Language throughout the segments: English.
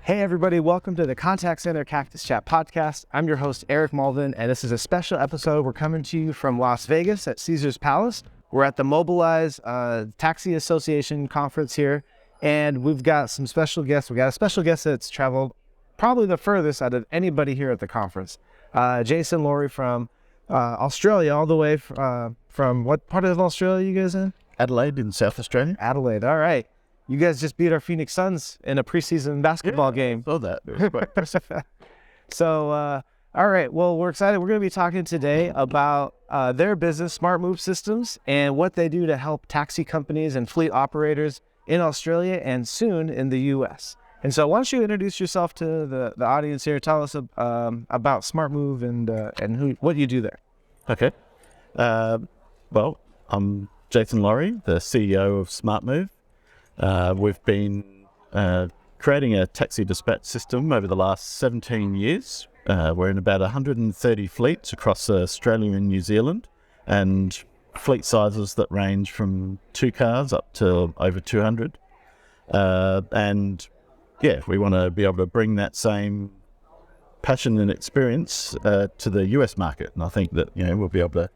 Hey everybody, welcome to the Contact Center Cactus Chat podcast. I'm your host, Eric Mulvin, and this is a special episode. We're coming to you from Las Vegas at Caesars Palace. We're at the Mobilize Taxi Association conference here, and we've got some special guests. We got a special guest that's traveled probably the furthest out of anybody here at the conference. Jason Lawrie from Australia, all the way from what part of Australia you guys in? Adelaide in South Australia. Adelaide, all right. You guys just beat our Phoenix Suns in a preseason basketball game. Saw that. It was quite impressive. So, all right. Well, we're excited. We're going to be talking today about their business, SmartMove Systems, and what they do to help taxi companies and fleet operators in Australia and soon in the U.S. And so why don't you introduce yourself to the audience here. Tell us about SmartMove and what you do there. Okay. Well, I'm Jason Lawrie, the CEO of SmartMove. We've been creating a taxi dispatch system over the last 17 years. We're in about 130 fleets across Australia and New Zealand, and fleet sizes that range from 2 cars up to over 200. And yeah, we want to be able to bring that same passion and experience to the US market. And I think that, we'll be able to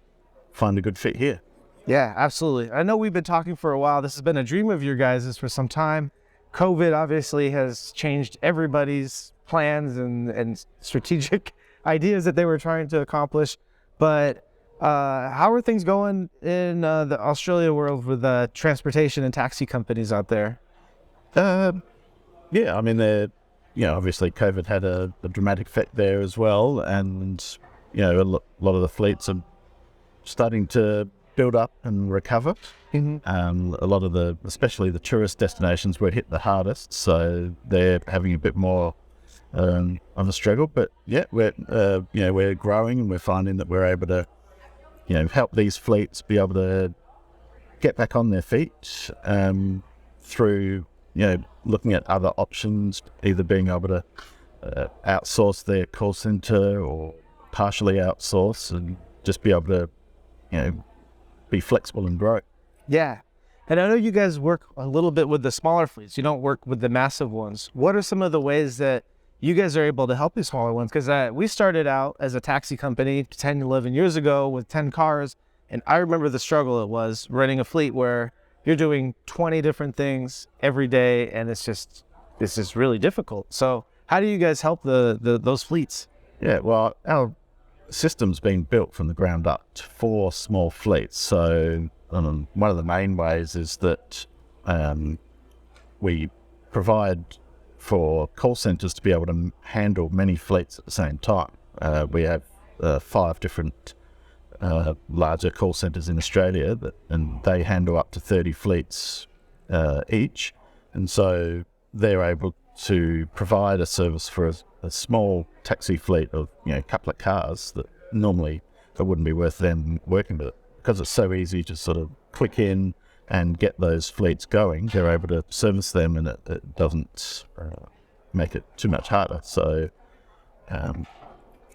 find a good fit here. Yeah, absolutely. I know we've been talking for a while. This has been a dream of your guys' for some time. COVID obviously has changed everybody's plans and strategic ideas that they were trying to accomplish. But how are things going in the Australia world with transportation and taxi companies out there? Yeah, I mean, obviously COVID had a dramatic effect there as well. And, a lot of the fleets are starting to build up and recover. Mm-hmm. A lot of especially the tourist destinations were hit the hardest, so they're having a bit more of a struggle. But yeah, we're growing, and we're finding that we're able to, help these fleets be able to get back on their feet through, looking at other options, either being able to outsource their call center or partially outsource, and just be able to, be flexible and grow. Yeah. And I know you guys work a little bit with the smaller fleets. You don't work with the massive ones. What are some of the ways that you guys are able to help these smaller ones? Because we started out as a taxi company 10, 11 years ago with 10 cars. And I remember the struggle it was running a fleet where you're doing 20 different things every day. And this is really difficult. So how do you guys help those fleets? Yeah, well, our system's been built from the ground up for small fleets. So one of the main ways is that we provide for call centers to be able to handle many fleets at the same time. We have 5 different larger call centers in Australia, and they handle up to 30 fleets each. And so they're able to provide a service for a small taxi fleet of a couple of cars that normally it wouldn't be worth them working with it, because it's so easy to sort of click in and get those fleets going. They're able to service them, and it doesn't make it too much harder. So that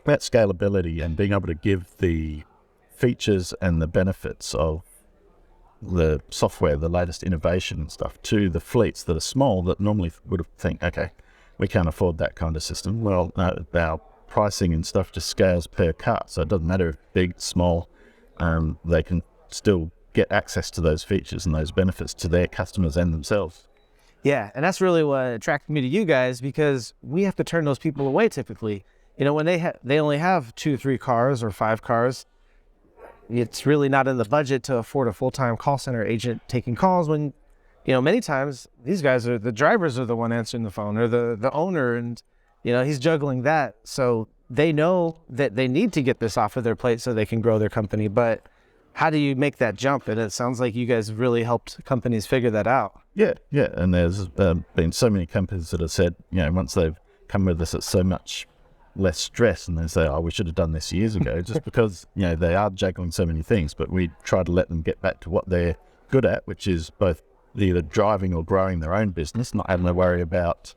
scalability and being able to give the features and the benefits of the software, the latest innovation and stuff, to the fleets that are small, that normally would think, okay, we can't afford that kind of system. Well, no, our pricing and stuff just scales per car, so it doesn't matter if big, small, they can still get access to those features and those benefits to their customers and themselves. Yeah, and that's really what attracted me to you guys, because we have to turn those people away typically. When they only have 2, 3 cars or 5 cars, it's really not in the budget to afford a full-time call center agent taking calls when, many times these guys the drivers are the one answering the phone, or the owner, and, he's juggling that. So they know that they need to get this off of their plate so they can grow their company. But how do you make that jump? And it sounds like you guys really helped companies figure that out. Yeah. And there's been so many companies that have said, once they've come with us, it's so much less stress, and they say, we should have done this years ago, just because they are juggling so many things. But we try to let them get back to what they're good at, which is both either driving or growing their own business, not having to worry about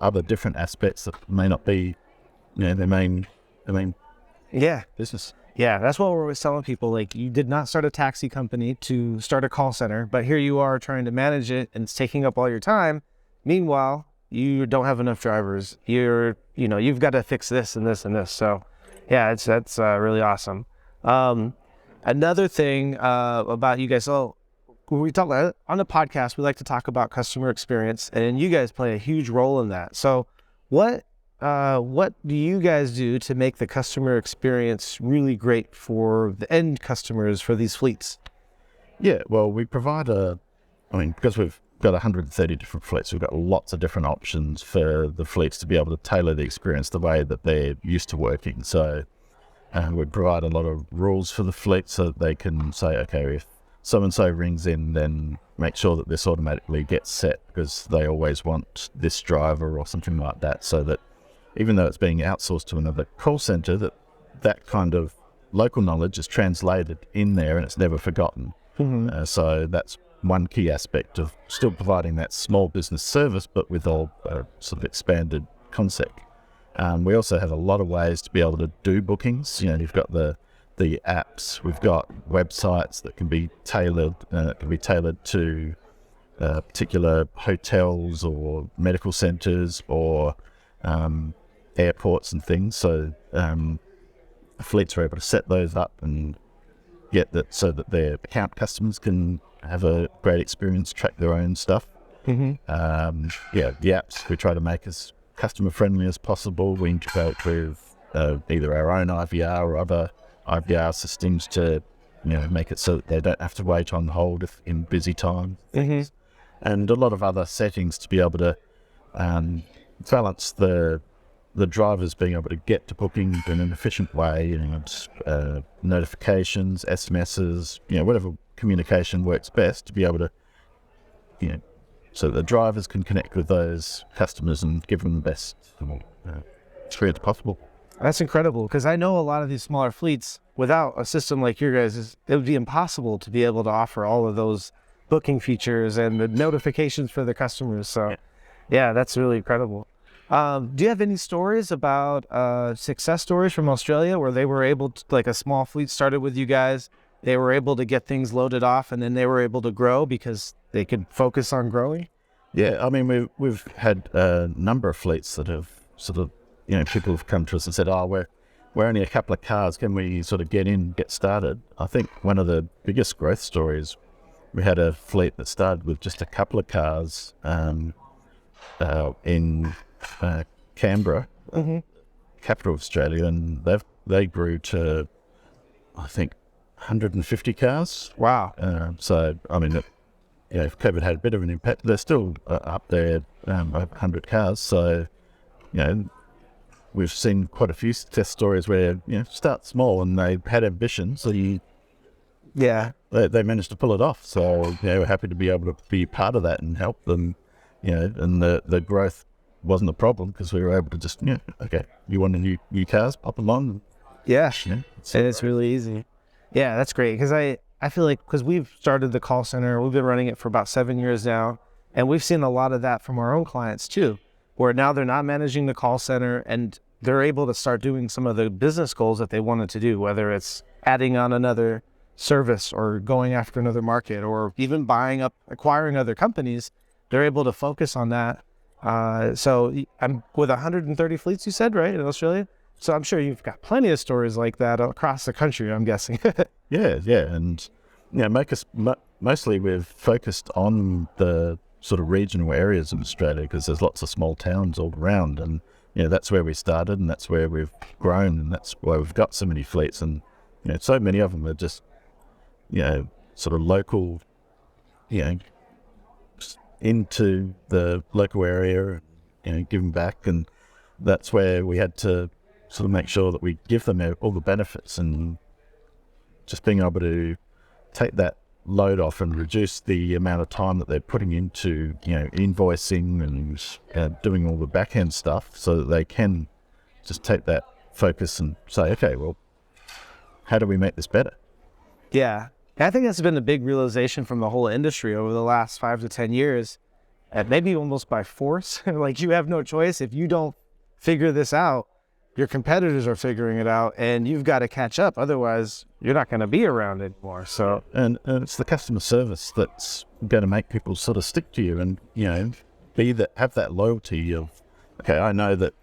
other different aspects that may not be their main business. Yeah, that's what we're always telling people. Like, you did not start a taxi company to start a call center, but here you are trying to manage it, and it's taking up all your time. Meanwhile, you don't have enough drivers. You've got to fix this and this and this. So yeah, that's really awesome. Another thing about you guys, so when we talk about on the podcast, we like to talk about customer experience, and you guys play a huge role in that. So what do you guys do to make the customer experience really great for the end customers for these fleets? Yeah, well, we provide because we've got 130 different fleets, we've got lots of different options for the fleets to be able to tailor the experience the way that they're used to working. So we provide a lot of rules for the fleet so that they can say, okay, if so-and-so rings in, then make sure that this automatically gets set because they always want this driver or something like that, so that even though it's being outsourced to another call center, that kind of local knowledge is translated in there and it's never forgotten. Mm-hmm. So that's one key aspect of still providing that small business service, but with a sort of expanded concept. We also have a lot of ways to be able to do bookings. You've got the apps, we've got websites that can be tailored. To particular hotels or medical centers or airports and things. So fleets are able to set those up and get that so that their account customers can have a great experience, track their own stuff. Mm-hmm. The apps we try to make as customer friendly as possible. We integrate with either our own IVR or other IVR systems to make it so that they don't have to wait on hold in busy times. Mm-hmm. And a lot of other settings to be able to balance the drivers being able to get to booking in an efficient way, notifications, SMSs, whatever communication works best to be able to, so the drivers can connect with those customers and give them the best experience possible. That's incredible, because I know a lot of these smaller fleets, without a system like your guys', it would be impossible to be able to offer all of those booking features and the notifications for the customers. So yeah, that's really incredible. Do you have any stories about success stories from Australia where they were able to, like a small fleet started with you guys, they were able to get things loaded off and then they were able to grow because they could focus on growing? Yeah, I mean, we've had a number of fleets that have sort of, people have come to us and said, we're only a couple of cars, can we sort of get started? I think one of the biggest growth stories, we had a fleet that started with just a couple of cars in Canberra, mm-hmm. capital of Australia, and they grew to, I think, 150 cars. Wow. So, I mean, if COVID had a bit of an impact, they're still up there, over 100 cars. So, we've seen quite a few success stories where, start small and they had ambition. So they managed to pull it off. So, we're happy to be able to be part of that and help them, and the growth wasn't a problem because we were able to just, okay, you want a new cars, pop along. Yeah, and it's really easy. Yeah, that's great, because I feel like, because we've started the call center, we've been running it for about 7 years now, and we've seen a lot of that from our own clients too, where now they're not managing the call center and they're able to start doing some of the business goals that they wanted to do, whether it's adding on another service or going after another market or even acquiring other companies. They're able to focus on that. So I'm with 130 fleets, you said, right, in Australia? So I'm sure you've got plenty of stories like that across the country, I'm guessing. Yeah. And, mostly we've focused on the sort of regional areas of Australia because there's lots of small towns all around. And, that's where we started and that's where we've grown and that's why we've got so many fleets. And, so many of them are just, sort of local, into the local area, giving back. And that's where we had to sort of make sure that we give them all the benefits and just being able to take that load off and reduce the amount of time that they're putting into, invoicing and doing all the back end stuff so that they can just take that focus and say, okay, well, how do we make this better? Yeah. I think that's been a big realization from the whole industry over the last 5 to 10 years, and maybe almost by force. Like, you have no choice. If you don't figure this out, your competitors are figuring it out and you've got to catch up. Otherwise, you're not going to be around anymore. So, and it's the customer service that's going to make people sort of stick to you and, have that loyalty of, okay, I know that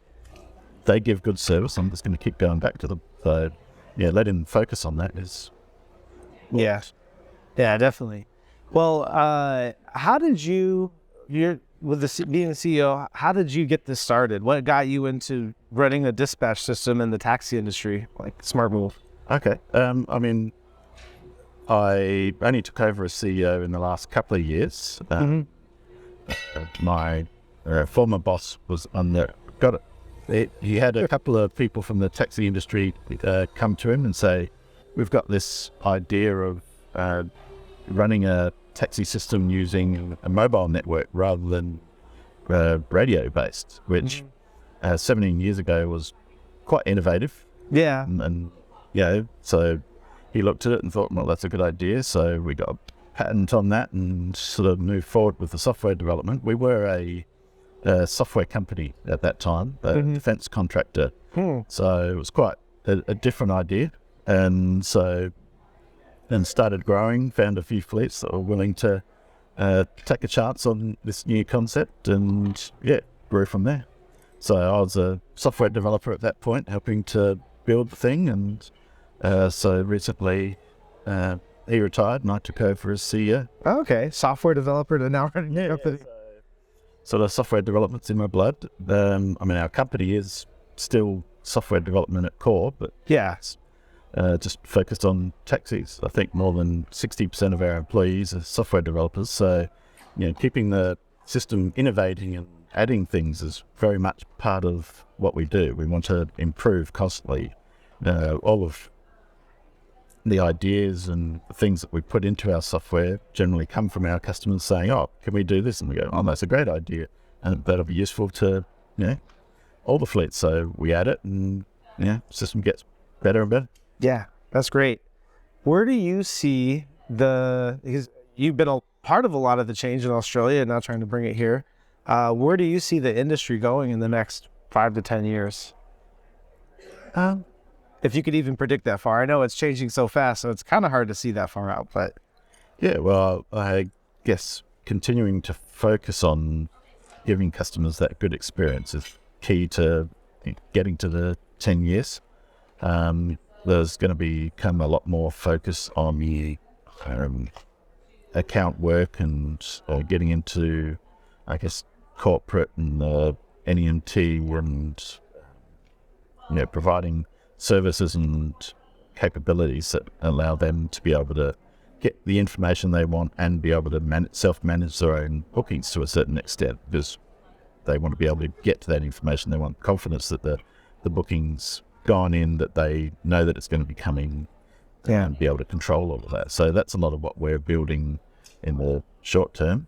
they give good service. I'm just going to keep going back to them. So, yeah, let him focus on that is. Yeah, definitely. Well, how did you're with being the CEO, how did you get this started? What got you into running a dispatch system in the taxi industry, like SmartMove? Okay. I mean, I only took over as CEO in the last couple of years. My former boss was on there. He had a couple of people from the taxi industry come to him and say, we've got this idea of running a taxi system using a mobile network rather than radio-based, which 17 years ago was quite innovative. Yeah. And so he looked at it and thought, well, that's a good idea. So we got a patent on that and sort of moved forward with the software development. We were a software company at that time, a defense contractor. So it was quite a different idea. And so then started growing, found a few fleets that were willing to take a chance on this new concept, and grew from there. So I was a software developer at that point, helping to build the thing, and so recently he retired and I took over as CEO. Okay, software developer to now running the company. So the software development's in my blood. I mean, our company is still software development at core, but it's just focused on taxis. I think more than 60% of our employees are software developers. So, keeping the system innovating and adding things is very much part of what we do. We want to improve constantly. All of the ideas and the things that we put into our software generally come from our customers saying, oh, can we do this? And we go, oh, that's a great idea. And that'll be useful to, all the fleets. So we add it and, the system gets better and better. Yeah, that's great. Where do you see because you've been a part of a lot of the change in Australia and now trying to bring it here. Where do you see the industry going in the next 5 to 10 years? If you could even predict that far. I know it's changing so fast, so it's kind of hard to see that far out, but. Yeah, well, I guess continuing to focus on giving customers that good experience is key to getting to the 10 years. There's going to become a lot more focus on the account work and getting into, I guess, corporate and NEMT and, providing services and capabilities that allow them to be able to get the information they want and be able to self-manage their own bookings to a certain extent, because they want to be able to get to that information. They want confidence that the booking's gone in, that they know that it's going to be coming, and be able to control all of that. So that's a lot of what we're building in the short term.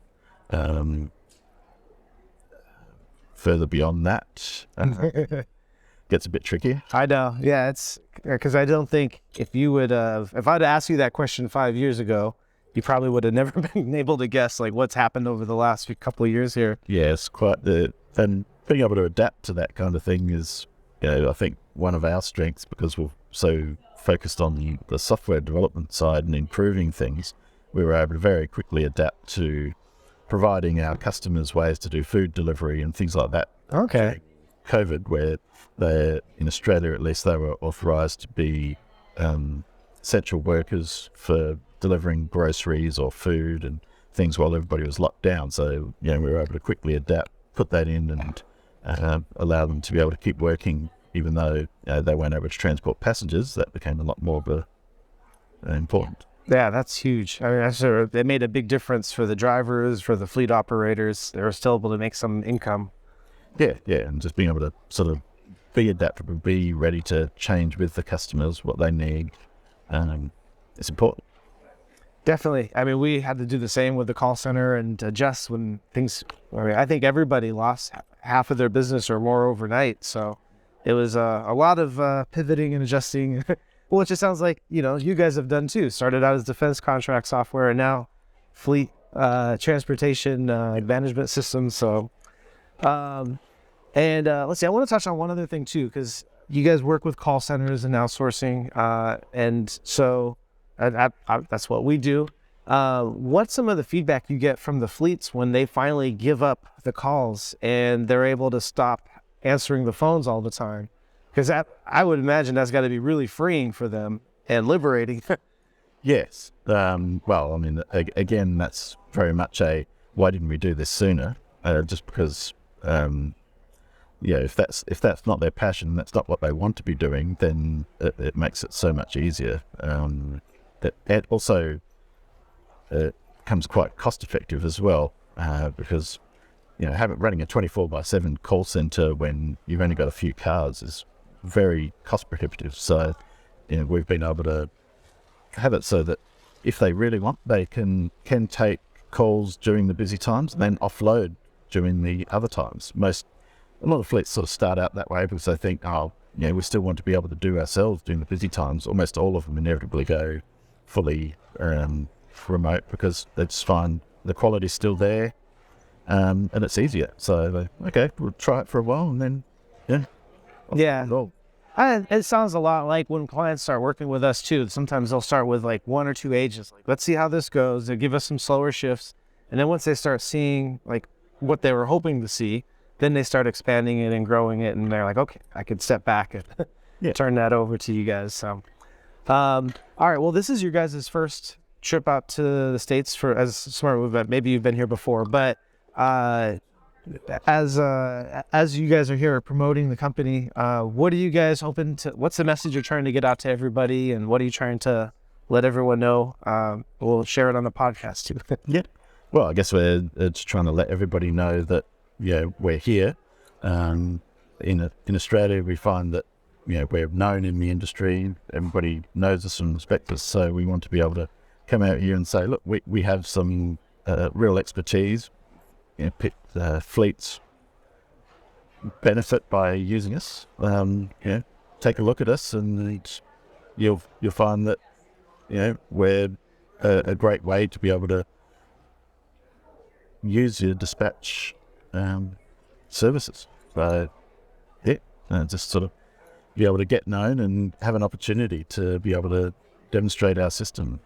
Further beyond that, gets a bit tricky. I know. Yeah, it's because I don't think if I'd asked you that question 5 years ago, you probably would have never been able to guess like what's happened over the last couple of years here. Yeah, it's quite and being able to adapt to that kind of thing is, I think one of our strengths, because we're so focused on the software development side and improving things. We were able to very quickly adapt to providing our customers ways to do food delivery and things like that. Okay. COVID, where in Australia at least, they were authorised to be essential workers for delivering groceries or food and things while everybody was locked down. So, we were able to quickly adapt, put that in and allow them to be able to keep working, even though they weren't able to transport passengers. That became a lot more of important. Yeah, that's huge. I mean, it made a big difference for the drivers, for the fleet operators. They were still able to make some income. Yeah, and just being able to sort of be adaptable, be ready to change with the customers, what they need. It's important. Definitely. I mean, we had to do the same with the call center and adjust when I think everybody lost half of their business or more overnight. So it was a lot of pivoting and adjusting. Well, it just sounds like, you guys have done too. Started out as defense contract software and now fleet transportation management systems. So, let's see, I want to touch on one other thing too, because you guys work with call centers and outsourcing. And so that's what we do. What's some of the feedback you get from the fleets when they finally give up the calls and they're able to stop answering the phones all the time? Because I would imagine that's got to be really freeing for them and liberating. Yes. Well, I mean, again, that's very much a why didn't we do this sooner? Just because, if that's not their passion, that's not what they want to be doing, then it makes it so much easier. It also becomes quite cost effective as well, because running a 24/7 call center when you've only got a few cars is very cost prohibitive. So, we've been able to have it so that if they really want, they can take calls during the busy times and then offload during the other times. A lot of fleets sort of start out that way because they think, we still want to be able to do ourselves during the busy times. Almost all of them inevitably go fully remote because they just find the quality's still there, and it's easier. So, okay, we'll try it for a while and then, Yeah. It sounds a lot like when clients start working with us too. Sometimes they'll start with like 1 or 2 agents. Like, let's see how this goes. They'll give us some slower shifts. And then once they start seeing like what they were hoping to see, then they start expanding it and growing it. And they're like, okay, I could step back and turn that over to you guys. So, all right. Well, this is your guys' first trip out to the States as SmartMove. Maybe you've been here before, but as you guys are here promoting the company, what are you guys hoping to? What's the message you're trying to get out to everybody, and what are you trying to let everyone know? We'll share it on the podcast too. Yeah. Well, I guess we're just trying to let everybody know that we're here. In Australia, we find that we're known in the industry. Everybody knows us and respects us. So we want to be able to come out here and say, look, we have some real expertise. Fleets benefit by using us. Take a look at us, and you'll find that we're a great way to be able to use your dispatch services. So just sort of be able to get known and have an opportunity to be able to demonstrate our system.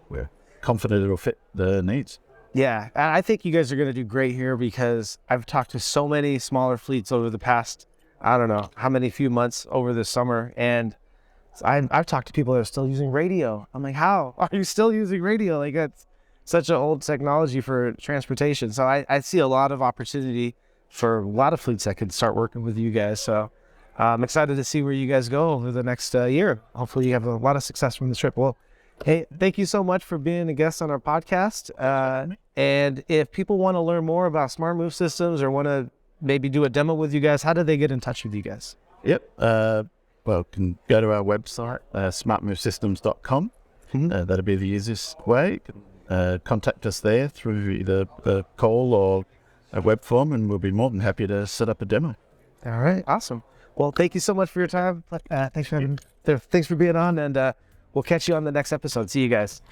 We're confident it'll fit the needs. Yeah, I think you guys are going to do great here because I've talked to so many smaller fleets over the past, I don't know how many few months over the summer. And I've talked to people that are still using radio. I'm like, how are you still using radio? Like, that's such an old technology for transportation. So I see a lot of opportunity for a lot of fleets that could start working with you guys. So I'm excited to see where you guys go over the next year. Hopefully you have a lot of success from this trip. Well, hey, thank you so much for being a guest on our podcast. And if people want to learn more about SmartMove systems or want to maybe do a demo with you guys, how do they get in touch with you guys? Yep. Well, you can go to our website, smartmovesystems.com. Mm-hmm. That'll be the easiest way. You can contact us there through either a call or a web form, and we'll be more than happy to set up a demo. All right. Awesome. Well, thank you so much for your time. Thanks for being on, and we'll catch you on the next episode. See you guys.